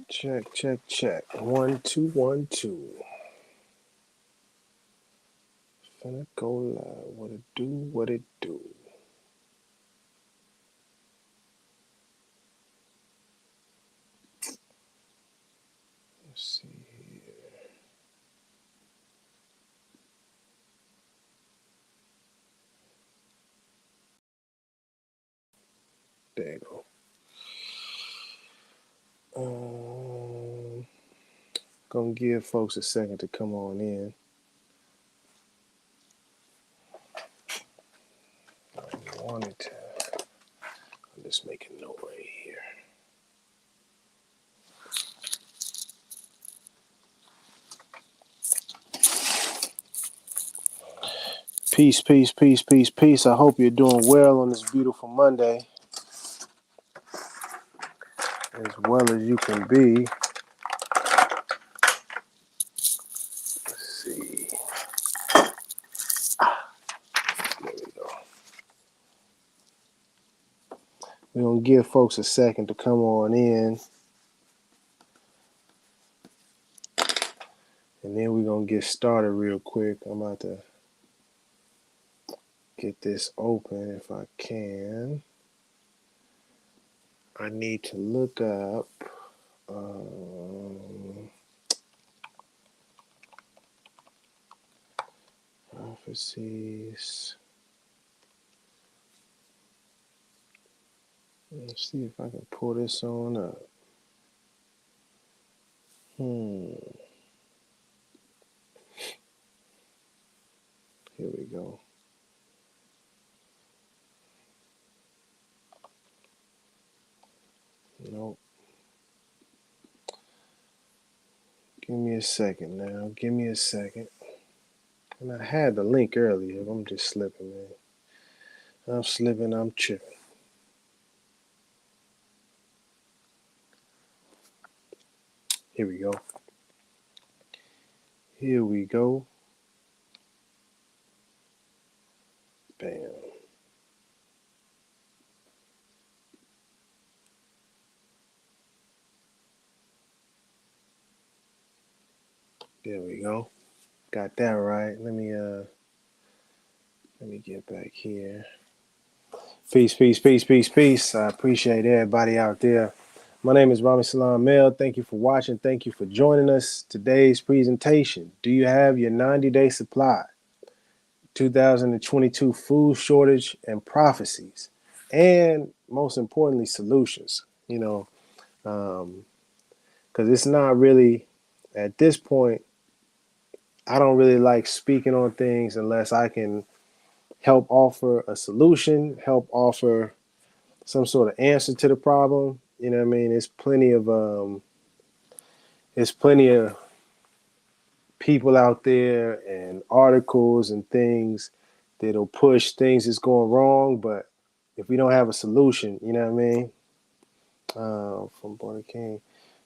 Check, check, check. 1, 2, 1, 2. Finna go live. What it do? What it do? Let's see here. There you go. Gonna give folks a second to come on in. I wanted to. I'm just making a note right here. Peace, peace, peace, peace, peace. I hope you're doing well on this beautiful Monday, as well as you can be. Let's see. There we go. We're gonna give folks a second to come on in, and then we're gonna get started real quick. I'm about to get this open if I can. I need to look up prophecies. Let's see if I can pull this on up. Here we go. Nope. Give me a second now. Give me a second. And I had the link earlier. I'm just slipping, man. I'm slipping. I'm tripping. Here we go. Here we go. Bam. There we go. Got that right. Let me get back here. Peace, peace, peace, peace, peace. I appreciate everybody out there. My name is Rami Salam Mel. Thank you for watching. Thank you for joining us. Today's presentation. Do you have your 90-day supply? 2022 food shortage and prophecies. And most importantly, solutions. Because it's not really, at this point, I don't really like speaking on things unless I can help offer a solution, help offer some sort of answer to the problem. You know what I mean? There's plenty of people out there and articles and things that'll push things that's going wrong, but if we don't have a solution, you know what I mean? From Border King.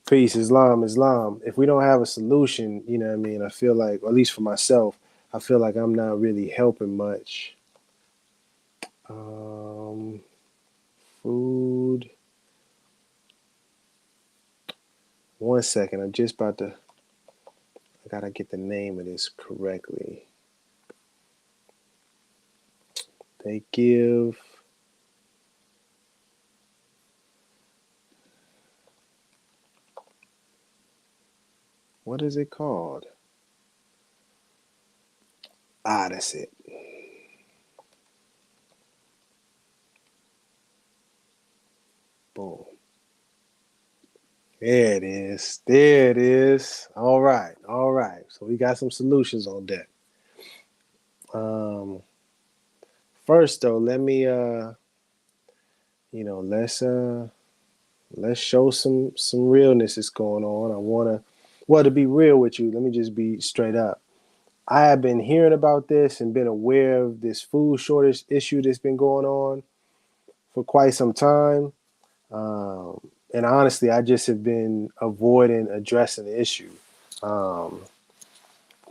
Peace, Islam, Islam. If we don't have a solution, you know what I mean? I feel like, or at least for myself, I feel like I'm not really helping much. Food. One second. I'm just about to. I gotta get the name of this correctly. They give. What is it called? Ah, that's it. Boom. There it is. There it is. All right. All right. So we got some solutions on deck. First though, let me let's show some realness that's going on. I wanna well to be real with you, let me just be straight up. I have been hearing about this and been aware of this food shortage issue that's been going on for quite some time. And honestly, I just have been avoiding addressing the issue. Um,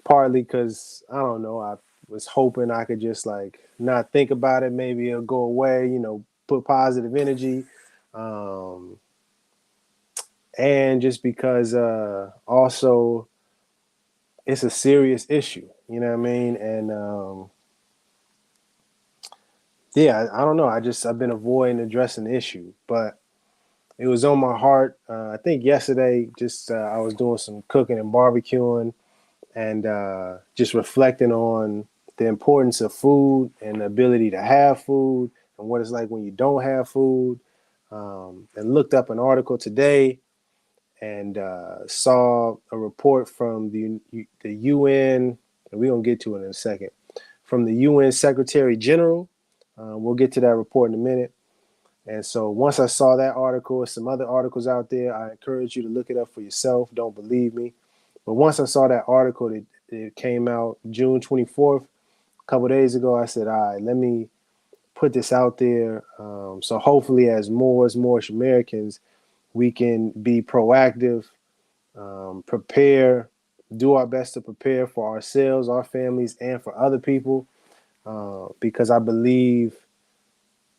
Partly because I don't know, I was hoping I could just like not think about it. Maybe it'll go away. Put positive energy. Um, and just because also it's a serious issue, you know what I mean? And yeah, I don't know. I've been avoiding addressing the issue, but it was on my heart. I think yesterday, just I was doing some cooking and barbecuing, and just reflecting on the importance of food and the ability to have food, and what it's like when you don't have food. And looked up an article today and saw a report from the UN, and we're gonna get to it in a second, from the UN Secretary General. We'll get to that report in a minute. And so once I saw that article, some other articles out there, I encourage you to look it up for yourself. Don't believe me. But once I saw that article that it came out June 24th, a couple of days ago, I said, all right, let me put this out there. So hopefully as more Americans, we can be proactive, prepare, do our best to prepare for ourselves, our families, and for other people. Because I believe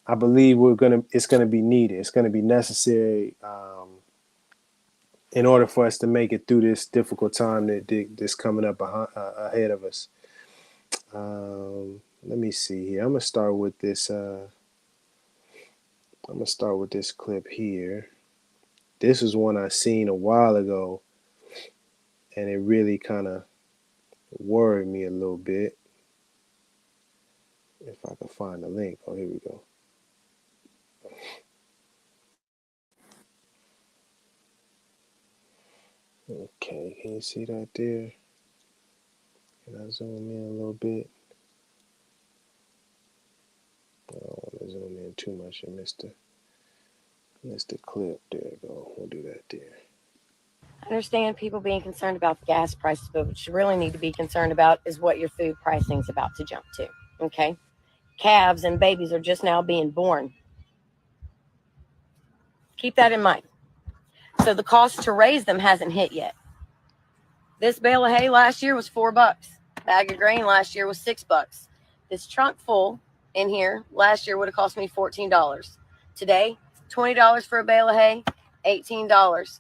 it's gonna be needed. It's gonna be necessary in order for us to make it through this difficult time that's coming up ahead of us. Let me see here. I'm gonna start with this. I'm gonna start with this clip here. This is one I seen a while ago, and it really kind of worried me a little bit. If I can find the link. Oh, here we go. Okay, can you see that there? Can I zoom in a little bit? I don't want to zoom in too much and miss the clip. There you go. We'll do that there. I understand people being concerned about the gas prices, but what you really need to be concerned about is what your food pricing is about to jump to. Okay? Calves and babies are just now being born. Keep that in mind. So the cost to raise them hasn't hit yet. This bale of hay last year was $4. Bag of grain last year was $6. This trunk full in here last year would have cost me $14. Today, $20 for a bale of hay, $18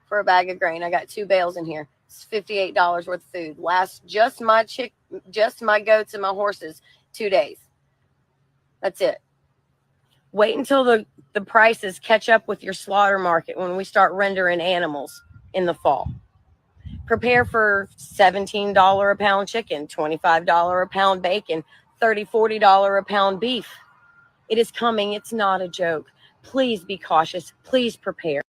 for a bag of grain. I got 2 bales in here. It's $58 worth of food. Last just my goats and my horses 2 days. That's it. Wait until the prices catch up with your slaughter market when we start rendering animals in the fall. Prepare for $17 a pound chicken, $25 a pound bacon, $30, $40 a pound beef. It is coming. It's not a joke. Please be cautious. Please prepare.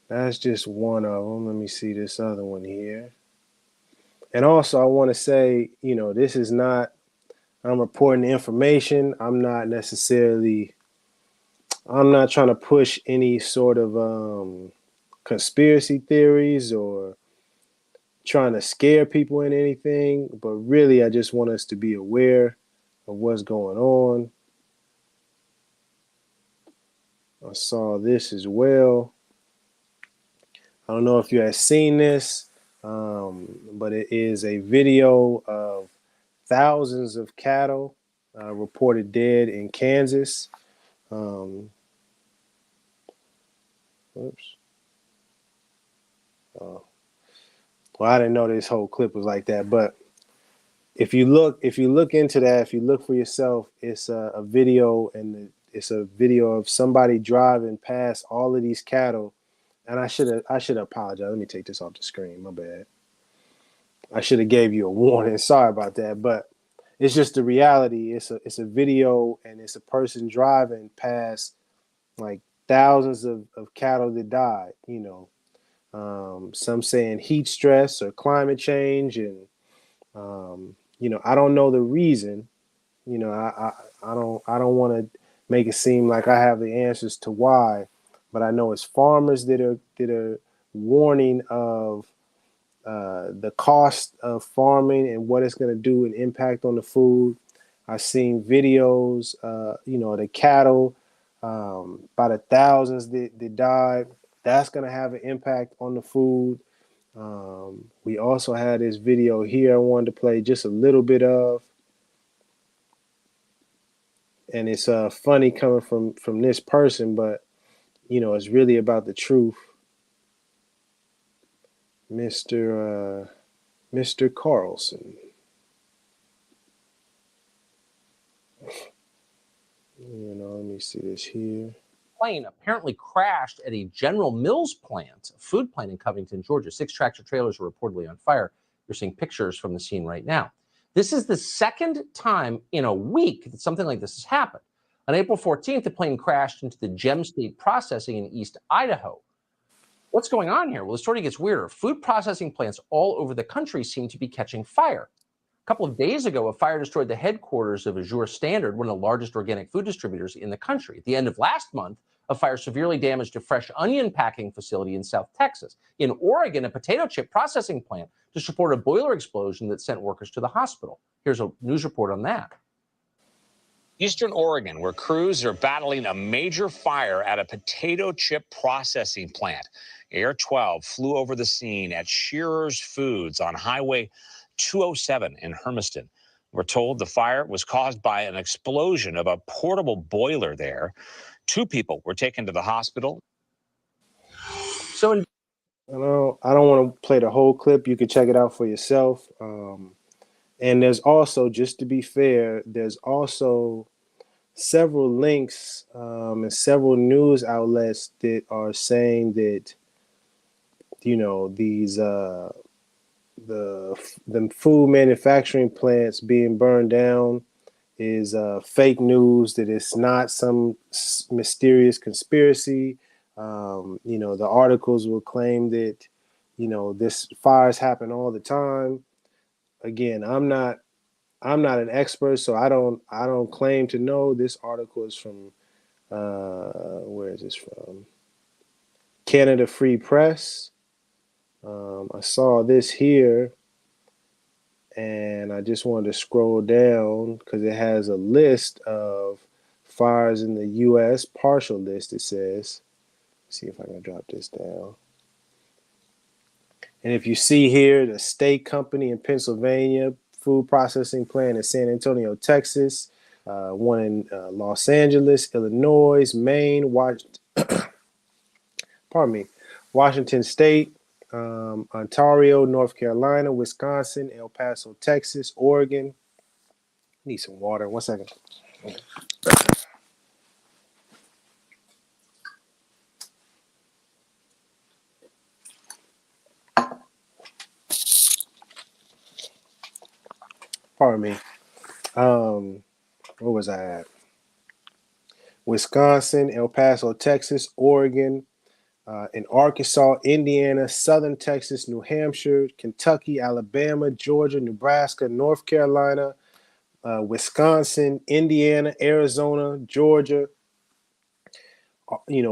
That's just one of them. Let me see this other one here. And also, I want to say, this is not, I'm reporting the information. I'm not trying to push any sort of conspiracy theories or trying to scare people in anything, but really, I just want us to be aware of what's going on. I saw this as well. I don't know if you have seen this, but it is a video of thousands of cattle reported dead in Kansas. Um, oops. Oh. Well, I didn't know this whole clip was like that, but if you look into that, if you look for yourself, it's a video, and it's a video of somebody driving past all of these cattle. And I should apologize. Let me take this off the screen. My bad. I should have gave you a warning. Sorry about that, but it's just the reality. It's a video, and it's a person driving past like thousands of cattle that died. Some saying heat stress or climate change, and I don't know the reason. I don't want to make it seem like I have the answers to why, but I know it's farmers that are warning of the cost of farming and what it's going to do and impact on the food. I've seen videos, the cattle, by the thousands that died. That's going to have an impact on the food. We also had this video here I wanted to play just a little bit of. and it's funny coming from this person, but it's really about the truth. Mr. Carlson. Let me see this here. Plane apparently crashed at a General Mills plant, a food plant in Covington, Georgia. 6 tractor trailers are reportedly on fire. You're seeing pictures from the scene right now. This is the second time in a week that something like this has happened. On April 14th, the plane crashed into the Gem State Processing in East Idaho. What's going on here? Well, the story gets weirder. Food processing plants all over the country seem to be catching fire. A couple of days ago, a fire destroyed the headquarters of Azure Standard, one of the largest organic food distributors in the country. At the end of last month, a fire severely damaged a fresh onion packing facility in South Texas. In Oregon, a potato chip processing plant just reported a boiler explosion that sent workers to the hospital. Here's a news report on that. Eastern Oregon, where crews are battling a major fire at a potato chip processing plant. Air 12 flew over the scene at Shearer's Foods on Highway 207 in Hermiston. We're told the fire was caused by an explosion of a portable boiler there. 2 people were taken to the hospital. So I don't want to play the whole clip. You can check it out for yourself. And there's also, just to be fair, there's also several links and several news outlets that are saying that these the food manufacturing plants being burned down is fake news, that it's not some mysterious conspiracy. The articles will claim that this fires happen all the time. Again, I'm not an expert, so I don't claim to know. This article is from where is this from? Canada Free Press. I saw this here, and I just wanted to scroll down because it has a list of fires in the U.S. partial list. It says, let's see if I can drop this down. And if you see here, the State Company in Pennsylvania, food processing plant in San Antonio, Texas, one in Los Angeles, Illinois, Maine, Washington State, Ontario, North Carolina, Wisconsin, El Paso, Texas, Oregon. Need some water. 1 second. Pardon me. Where was I at? Wisconsin, El Paso, Texas, Oregon, in Arkansas, Indiana, Southern Texas, New Hampshire, Kentucky, Alabama, Georgia, Nebraska, North Carolina, Wisconsin, Indiana, Arizona, Georgia,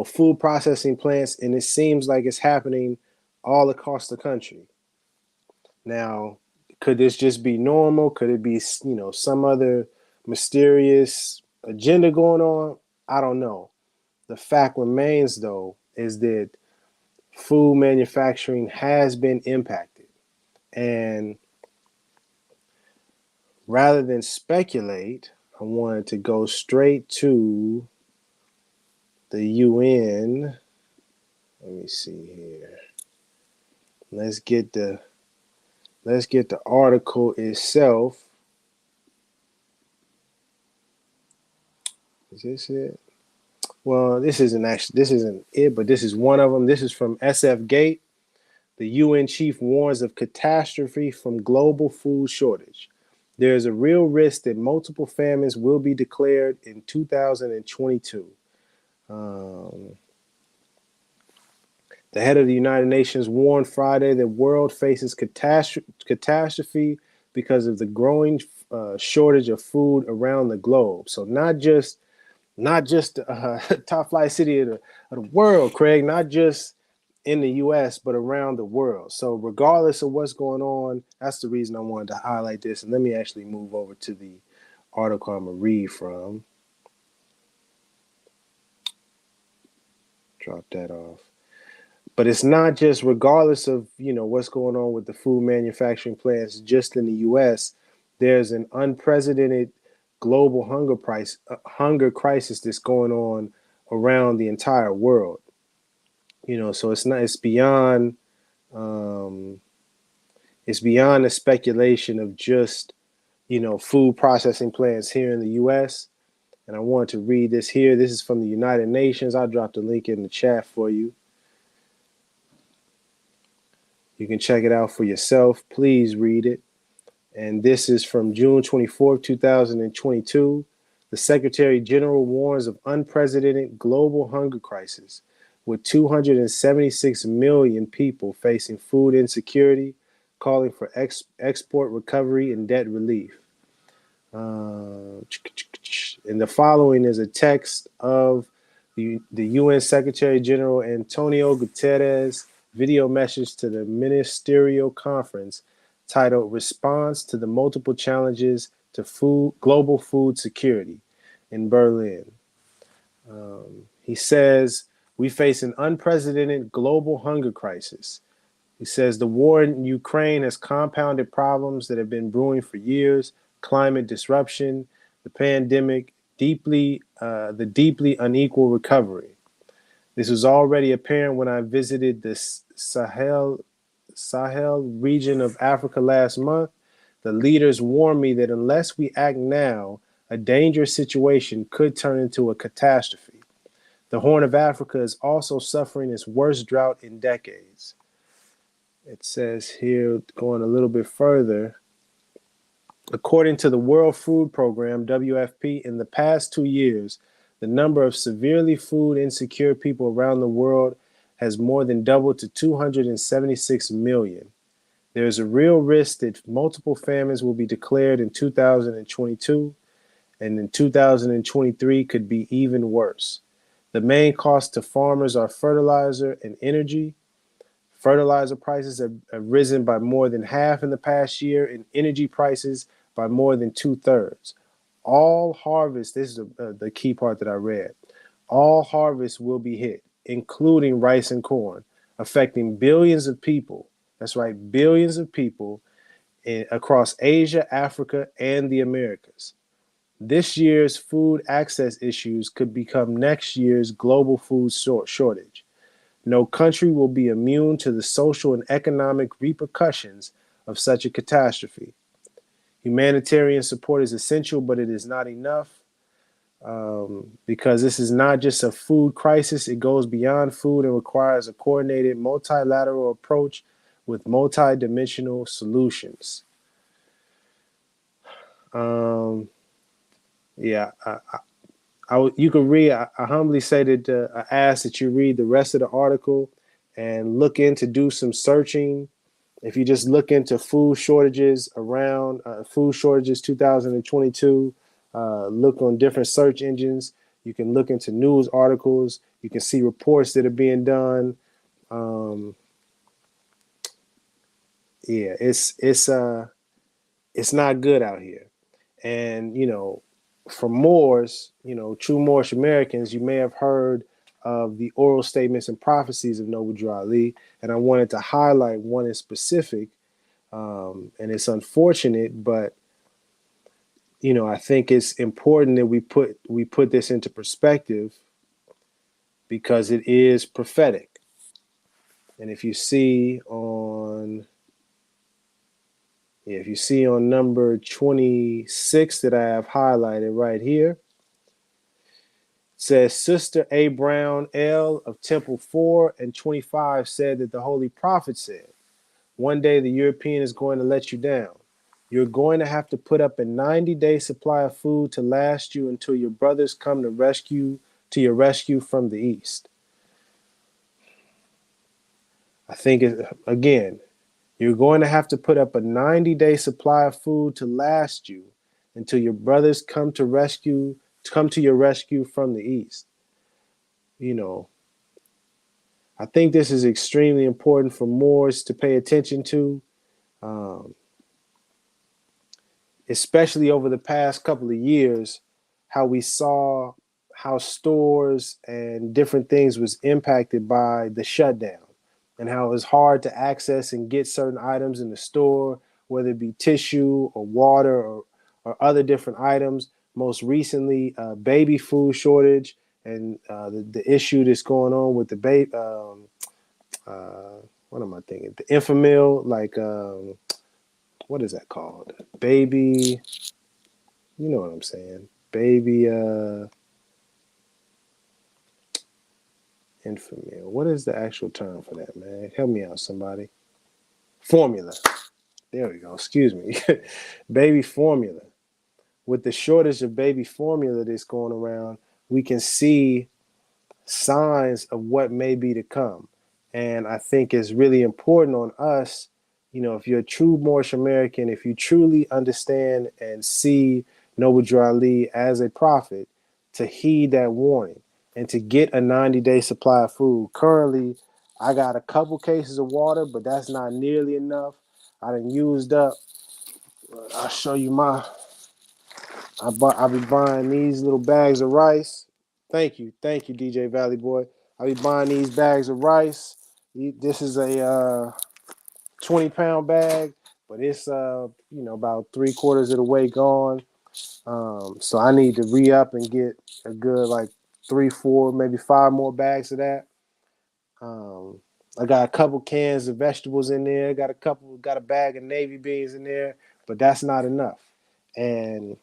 food processing plants, and it seems like it's happening all across the country. Now, could this just be normal? Could it be, some other mysterious agenda going on? I don't know. The fact remains, though, is that food manufacturing has been impacted. And rather than speculate, I wanted to go straight to the UN. Let me see here. Let's get the article itself. Is this it? Well, this isn't it, but this is one of them. This is from SF Gate. The UN chief warns of catastrophe from global food shortage. There is a real risk that multiple famines will be declared in 2022. The head of the United Nations warned Friday that the world faces catastrophe because of the growing shortage of food around the globe. So not just top flight city of the world, Craig, not just in the U.S., but around the world. So regardless of what's going on, that's the reason I wanted to highlight this. And let me actually move over to the article I'm going to read from. Drop that off. But it's not just regardless of, what's going on with the food manufacturing plants just in the U.S., there's an unprecedented global hunger crisis that's going on around the entire world. So um, it's beyond the speculation of just food processing plants here in the U.S. And I wanted to read this here. This is from the United Nations. I'll drop the link in the chat for you. You can check it out for yourself. Please read it. And this is from June 24th, 2022. The Secretary General warns of unprecedented global hunger crisis, with 276 million people facing food insecurity, calling for export recovery and debt relief. And the following is a text of the UN Secretary General Antonio Guterres' video message to the ministerial conference titled Response to the Multiple Challenges to Global Food Security in Berlin. He says, we face an unprecedented global hunger crisis. He says the war in Ukraine has compounded problems that have been brewing for years: climate disruption, the pandemic, the deeply unequal recovery. This was already apparent when I visited the Sahel region of Africa last month. The leaders warned me that unless we act now, a dangerous situation could turn into a catastrophe. The Horn of Africa is also suffering its worst drought in decades. It says here, going a little bit further, according to the World Food Program, WFP, in the past 2 years, the number of severely food insecure people around the world has more than doubled to 276 million. There is a real risk that multiple famines will be declared in 2022, and in 2023 could be even worse. The main costs to farmers are fertilizer and energy. Fertilizer prices have risen by more than half in the past year, and energy prices by more than 2/3. All harvests, this is the key part that I read, all harvests will be hit, including rice and corn, affecting billions of people. That's right, billions of people across Asia, Africa, and the Americas. This year's food access issues could become next year's global food shortage. No country will be immune to the social and economic repercussions of such a catastrophe. Humanitarian support is essential, but it is not enough because this is not just a food crisis. It goes beyond food and requires a coordinated multilateral approach with multidimensional solutions. You can read. I humbly say that I ask that you read the rest of the article and look into do some searching. If you just look into food shortages 2022, look on different search engines. You can look into news articles. You can see reports that are being done. It's not good out here. And for Moors, true Moorish Americans, you may have heard of the oral statements and prophecies of Noble Drew Ali, and I wanted to highlight one in specific. And it's unfortunate, but I think it's important that we put this into perspective because it is prophetic. And if you see on number 26 that I have highlighted right here, it says Sister A. Brown L. of Temple 4 and 25 said that the Holy Prophet said, one day the European is going to let you down. You're going to have to put up a 90-day supply of food to last you until your brothers come to your rescue from the east. I think, again, you're going to have to put up a 90-day supply of food to last you until your brothers come to your rescue from the east. I think this is extremely important for Moors to pay attention to, especially over the past couple of years, how we saw how stores and different things was impacted by the shutdown and how it was hard to access and get certain items in the store, whether it be tissue or water or other different items. most recently baby food shortage and the issue that's going on with the baby. What am I thinking? The infamil, like what is that called? Baby, you know what I'm saying? Baby infamil. What is the actual term for that, man? Help me out, somebody. Formula. There we go. Excuse me. Baby formula. With the shortage of baby formula that's going around, we can see signs of what may be to come. And I think it's really important on us, if you're a true Moorish American, if you truly understand and see Noble Drew Ali as a prophet, to heed that warning and to get a 90-day supply of food. Currently, I got a couple cases of water, but that's not nearly enough. I done used up. I'll show you I'll be buying these little bags of rice. Thank you, DJ Valley Boy. I'll be buying these bags of rice. This is a 20-pound bag, but it's about 3/4 of the way gone. So I need to re-up and get a good like 3, 4, maybe 5 more bags of that. I got a couple cans of vegetables in there. Got a bag of navy beans in there, but that's not enough. And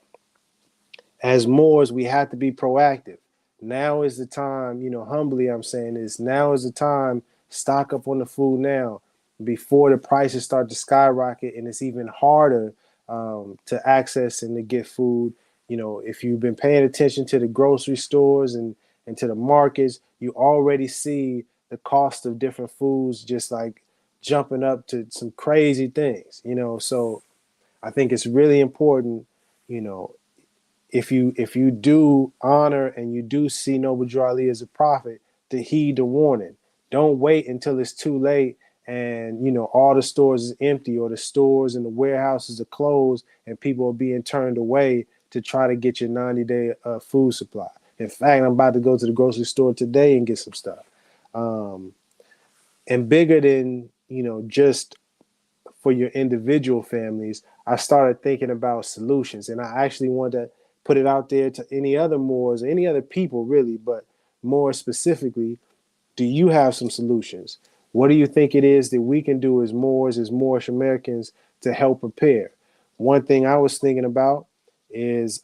as Moors, we have to be proactive. Now is the time, humbly I'm saying this, now is the time, stock up on the food now before the prices start to skyrocket and it's even harder to access and to get food. If you've been paying attention to the grocery stores and to the markets, you already see the cost of different foods just like jumping up to some crazy things, so I think it's really important, you know, if you do honor and you do see Noble Drew Ali as a prophet, to heed the warning. Don't wait until it's too late and all the stores is empty or the stores and the warehouses are closed and people are being turned away to try to get your 90-day food supply. In fact, I'm about to go to the grocery store today and get some stuff. And bigger than just for your individual families, I started thinking about solutions. And I actually wanted to put it out there to any other Moors, any other people really, but more specifically, do you have some solutions? What do you think it is that we can do as Moors, as Moorish Americans to help prepare? One thing I was thinking about is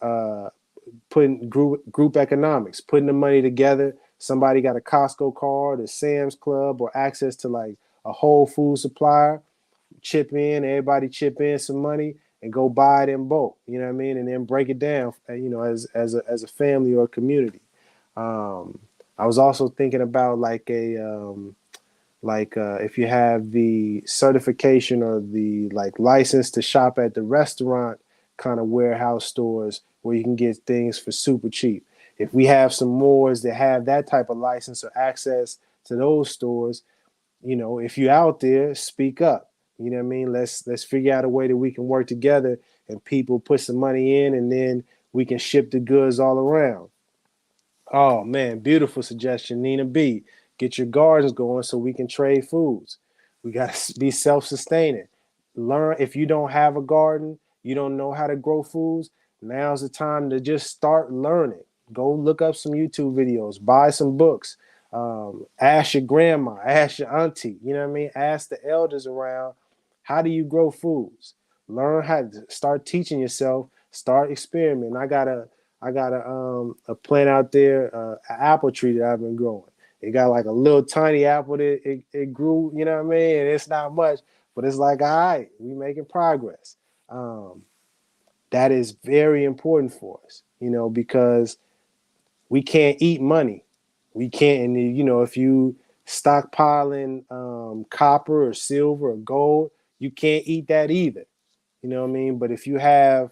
putting group economics, putting the money together. Somebody got a Costco card, a Sam's Club, or access to like a whole food supplier, chip in, everybody chip in some money and go buy it in bulk, you know what I mean? And then break it down, as a family or a community. I was also thinking about like if you have the certification or the like license to shop at the restaurant kind of warehouse stores where you can get things for super cheap. If we have some Moors that have that type of license or access to those stores, if you're out there, speak up. You know what I mean? Let's figure out a way that we can work together and people put some money in and then we can ship the goods all around. Oh man, beautiful suggestion, Nina B. Get your gardens going so we can trade foods. We got to be self-sustaining. Learn if you don't have a garden, you don't know how to grow foods. Now's the time to just start learning. Go look up some YouTube videos, buy some books. Ask your grandma, ask your auntie. You know what I mean? Ask the elders around. How do you grow foods? Learn how to start teaching yourself. Start experimenting. I got a plant out there, an apple tree that I've been growing. It got like a little tiny apple that it grew, you know what I mean? And it's not much, but it's like, all right, we making progress. That is very important for us, because we can't eat money. We can't, and if you stockpiling copper or silver or gold, you can't eat that either. You know what I mean? But if you have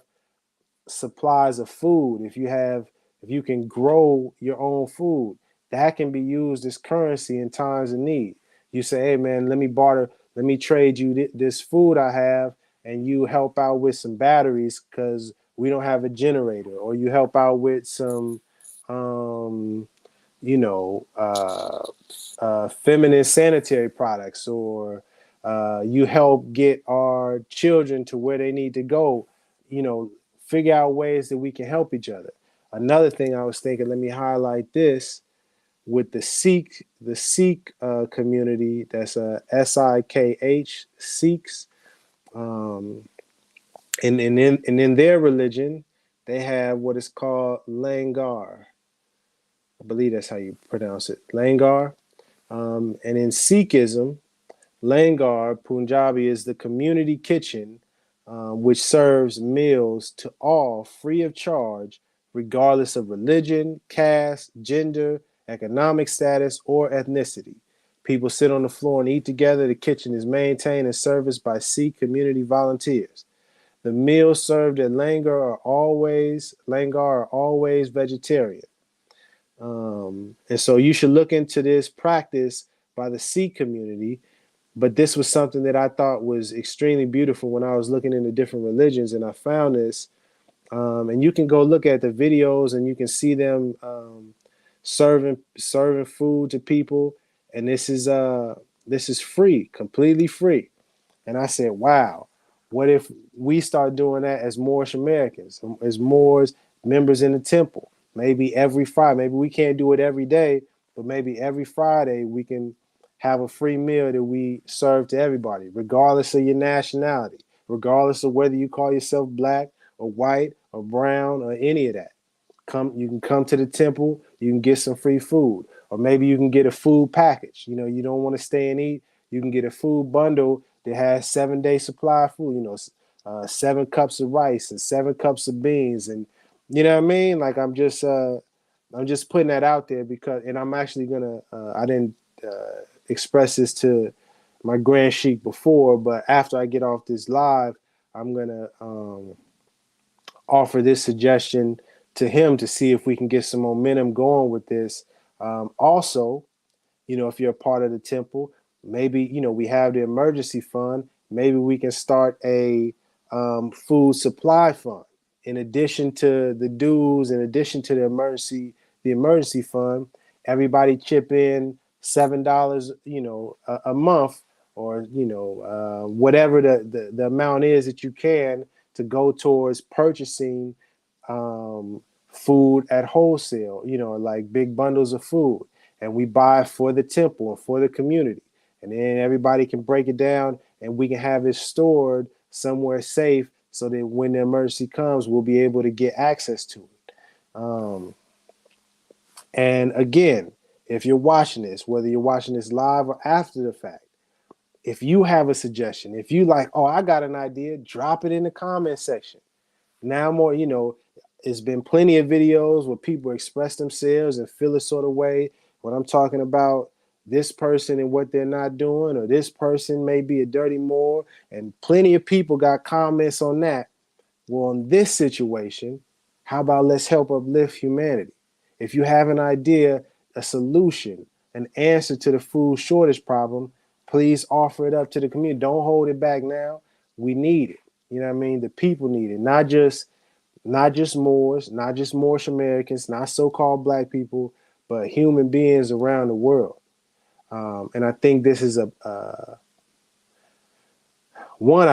supplies of food, if you can grow your own food, that can be used as currency in times of need. You say, hey man, let me trade you this food I have, and you help out with some batteries because we don't have a generator, or you help out with some um, you know, feminine sanitary products, or you help get our children to where they need to go, figure out ways that we can help each other. Another thing I was thinking, let me highlight this with the Sikh community. That's a SIKH, Sikhs. Um, and in their religion, they have what is called Langar. I believe that's how you pronounce it, Langar. And in Sikhism, Langar, Punjabi, is the community kitchen, which serves meals to all free of charge, regardless of religion, caste, gender, economic status, or ethnicity. People sit on the floor and eat together. The kitchen is maintained and serviced by Sikh community volunteers. The meals served at Langar are always vegetarian. And so you should look into this practice by the Sikh community. But this was something that I thought was extremely beautiful when I was looking into different religions, and I found this. And you can go look at the videos, and you can see them serving food to people. And this is free, completely free. And I said, wow, what if we start doing that as Moorish Americans, as Moors members in the temple? Maybe every Friday, maybe we can't do it every day, but maybe every Friday we can have a free meal that we serve to everybody, regardless of your nationality, regardless of whether you call yourself black or white or brown or any of that. You can come to the temple, you can get some free food, or maybe you can get a food package. You don't want to stay and eat, you can get a food bundle that has 7-day supply of food. 7 cups of rice and 7 cups of beans, and you know what I mean. Like I'm just putting that out there because, and I'm actually gonna. I didn't express this to my grand sheik before, but after I get off this live, I'm gonna offer this suggestion to him to see if we can get some momentum going with this. Also, if you're a part of the temple, maybe, we have the emergency fund. Maybe we can start a food supply fund in addition to the dues, in addition to the emergency fund. Everybody chip in $7, a month, or whatever the amount is that you can, to go towards purchasing food at wholesale, like big bundles of food, and we buy for the temple and for the community. And then everybody can break it down, and we can have it stored somewhere safe so that when the emergency comes, we'll be able to get access to it. And again, if you're watching this, whether you're watching this live or after the fact, if you have a suggestion, if you like, oh, I got an idea, drop it in the comment section. Now more, it's been plenty of videos where people express themselves and feel a sort of way when I'm talking about this person and what they're not doing, or this person may be a dirty Moor, and plenty of people got comments on that. Well, in this situation, how about let's help uplift humanity? If you have an idea, a solution, an answer to the food shortage problem, please offer it up to the community. Don't hold it back now. We need it. You know what I mean? The people need it, not just Moors, not just Moorish Americans, not so-called black people, but human beings around the world. And I think this is I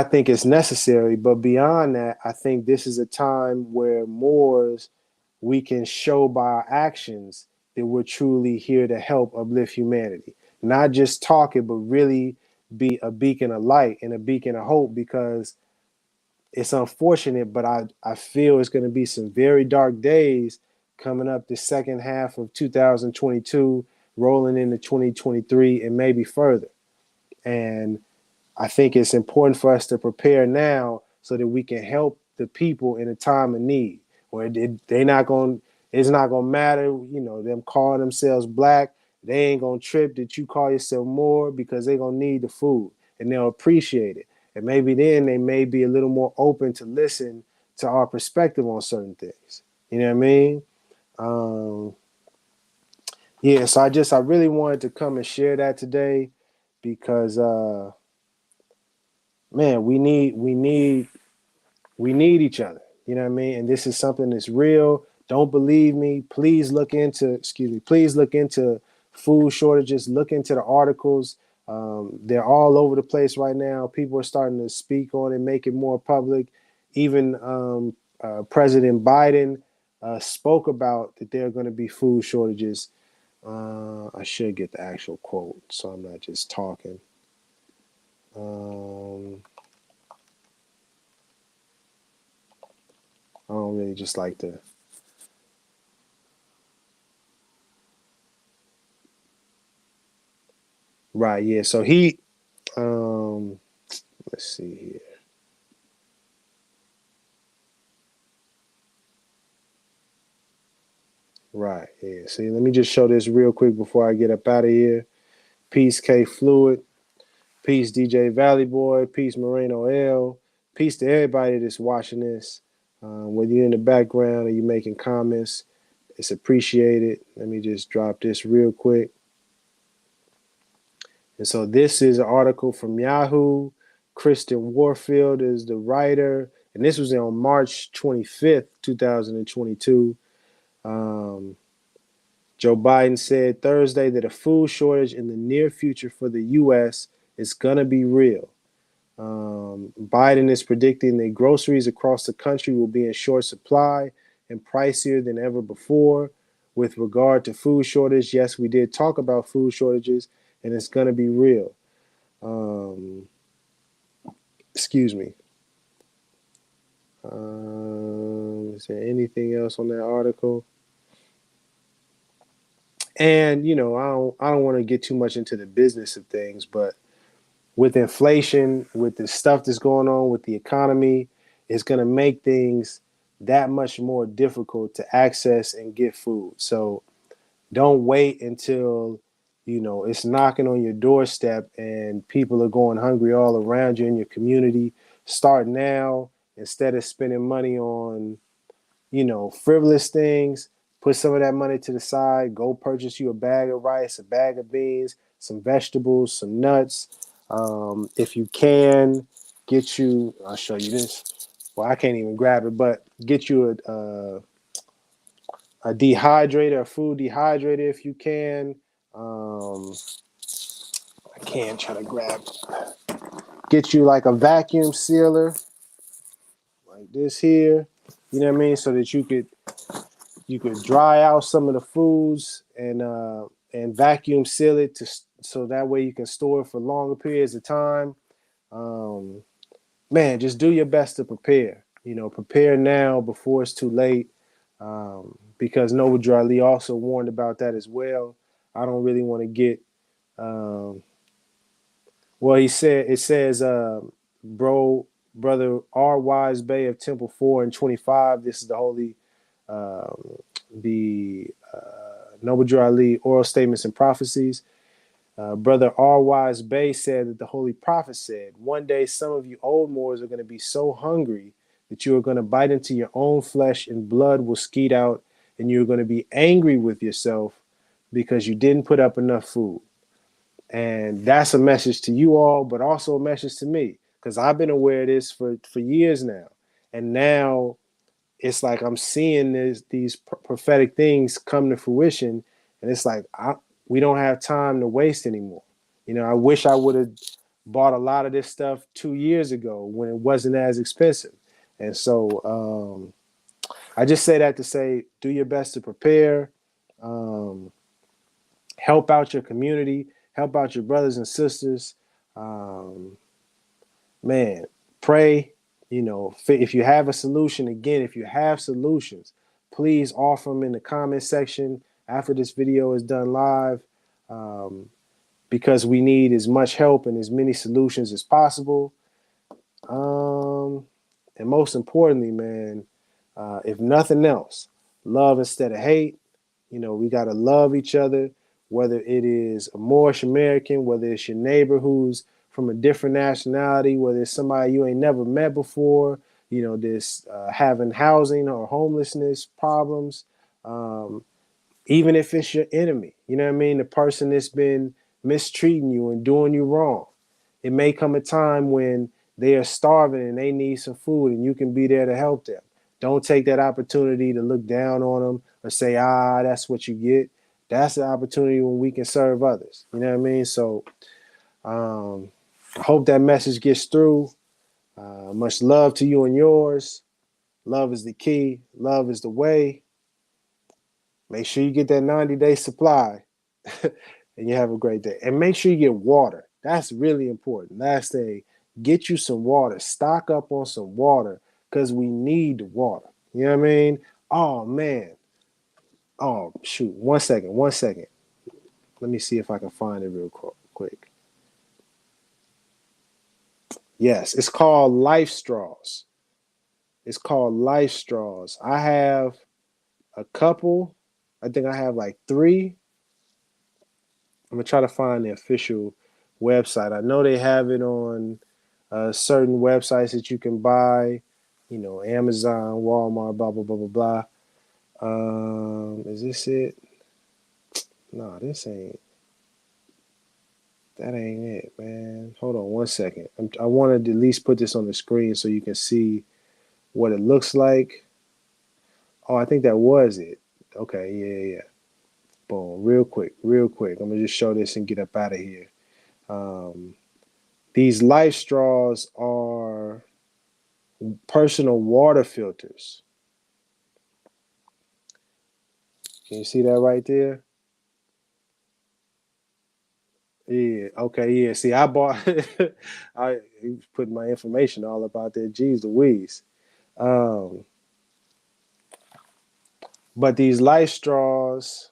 think it's necessary, but beyond that, I think this is a time where Moors, we can show by our actions that we're truly here to help uplift humanity. Not just talk it, but really be a beacon of light and a beacon of hope, because it's unfortunate, but I feel it's going to be some very dark days coming up the second half of 2022, rolling into 2023, and maybe further. And I think it's important for us to prepare now so that we can help the people in a time of need, where it's not gonna matter, them calling themselves black. They ain't gonna trip that you call yourself more, because they're gonna need the food and they'll appreciate it. And maybe then they may be a little more open to listen to our perspective on certain things. You know what I mean? Yeah, so I really wanted to come and share that today, because man, we need each other. You know what I mean? And this is something that's real. Don't believe me? Please look into food shortages. Look into the articles. They're all over the place right now. People are starting to speak on it, make it more public. Even President Biden spoke about that there are going to be food shortages. I should get the actual quote, so I'm not just talking. I don't really just like to. Right, yeah. So he, let's see here. Right, yeah. See, let me just show this real quick before I get up out of here. Peace, K Fluid. Peace, DJ Valley Boy. Peace, Moreno L. Peace to everybody that's watching this. Whether you're in the background or you're making comments, it's appreciated. Let me just drop this real quick. And so this is an article from Yahoo. Kristen Warfield is the writer. And this was on March 25th, 2022. Joe Biden said Thursday that a food shortage in the near future for the U.S. is going to be real. Biden is predicting that groceries across the country will be in short supply and pricier than ever before. With regard to food shortage, yes, we did talk about food shortages, and it's going to be real. Excuse me. Is there anything else on that article? And I don't want to get too much into the business of things, but with inflation, with the stuff that's going on with the economy, it's going to make things that much more difficult to access and get food. So don't wait until it's knocking on your doorstep and people are going hungry all around you in your community. Start now instead of spending money on frivolous things. Put some of that money to the side. Go purchase you a bag of rice, a bag of beans, some vegetables, some nuts. If you can, get you. I'll show you this. Well, I can't even grab it, but get you a dehydrator, a food dehydrator if you can. I can't try to grab. Get you like a vacuum sealer, like this here. You know what I mean, so that you could dry out some of the foods and vacuum seal it so that way you can store it for longer periods of time. Man, just do your best to prepare. Prepare now before it's too late. Because Noble Dry Lee also warned about that as well. I don't really want to get. Well, it says, brother R. Wise Bay of Temple 4 and 25. This is the holy. The Noble Drew Ali Oral Statements and Prophecies. Brother R. Wise Bay said that the Holy Prophet said, one day some of you old Moors are going to be so hungry that you are going to bite into your own flesh and blood will skeet out and you're going to be angry with yourself because you didn't put up enough food. And that's a message to you all, but also a message to me because I've been aware of this for years now. And now it's like I'm seeing these prophetic things come to fruition, and it's like we don't have time to waste anymore. I wish I would have bought a lot of this stuff 2 years ago when it wasn't as expensive. And so I just say that to say, do your best to prepare, help out your community, help out your brothers and sisters. Man, pray. If you have a solution, again, if you have solutions, please offer them in the comment section after this video is done live, because we need as much help and as many solutions as possible. And most importantly, man, if nothing else, love instead of hate. We got to love each other, whether it is a Moorish American, whether it's your neighbor who's from a different nationality, whether it's somebody you ain't never met before, this having housing or homelessness problems, even if it's your enemy, you know what I mean? The person that's been mistreating you and doing you wrong. It may come a time when they are starving and they need some food and you can be there to help them. Don't take that opportunity to look down on them or say, that's what you get. That's the opportunity when we can serve others. You know what I mean? So I hope that message gets through. Much love to you and yours. Love is the key. Love is the way. Make sure you get that 90-day supply and you have a great day. And make sure you get water. That's really important. Last thing, get you some water. Stock up on some water because we need the water. You know what I mean? Oh, man. Oh, shoot. 1 second. 1 second. Let me see if I can find it real quick. Yes, it's called Life Straws. It's called Life Straws. I have a couple. I think I have like 3. I'm gonna try to find the official website. I know they have it on certain websites that you can buy. You know, Amazon, Walmart, blah blah blah blah blah. Is this it? No, this ain't. That ain't it, man. Hold on 1 second. I wanted to at least put this on the screen so you can see what it looks like. Oh, I think that was it. Okay, yeah. Boom, real quick. I'm gonna just show this and get up out of here. These Life Straws are personal water filters. Can you see that right there? Yeah. Okay. Yeah. See, I bought. I put my information all about that. Geez Louise. Um, but these Life Straws.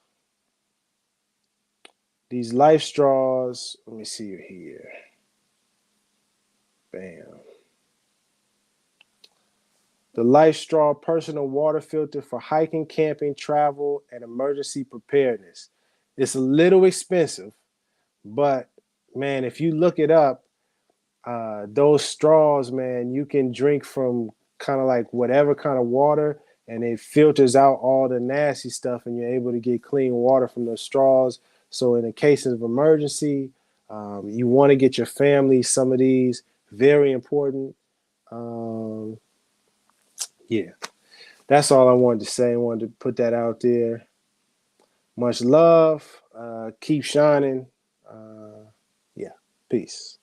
These Life Straws. Let me see here. Bam. The Life Straw personal water filter for hiking, camping, travel, and emergency preparedness. It's a little expensive, but man, if you look it up, those straws, man, you can drink from kind of like whatever kind of water, and it filters out all the nasty stuff, and you're able to get clean water from those straws. So, in the case of emergency, you want to get your family some of these. Very important. Um, yeah, that's all I wanted to say. I wanted to put that out there. Much love. Keep shining. Yeah, peace.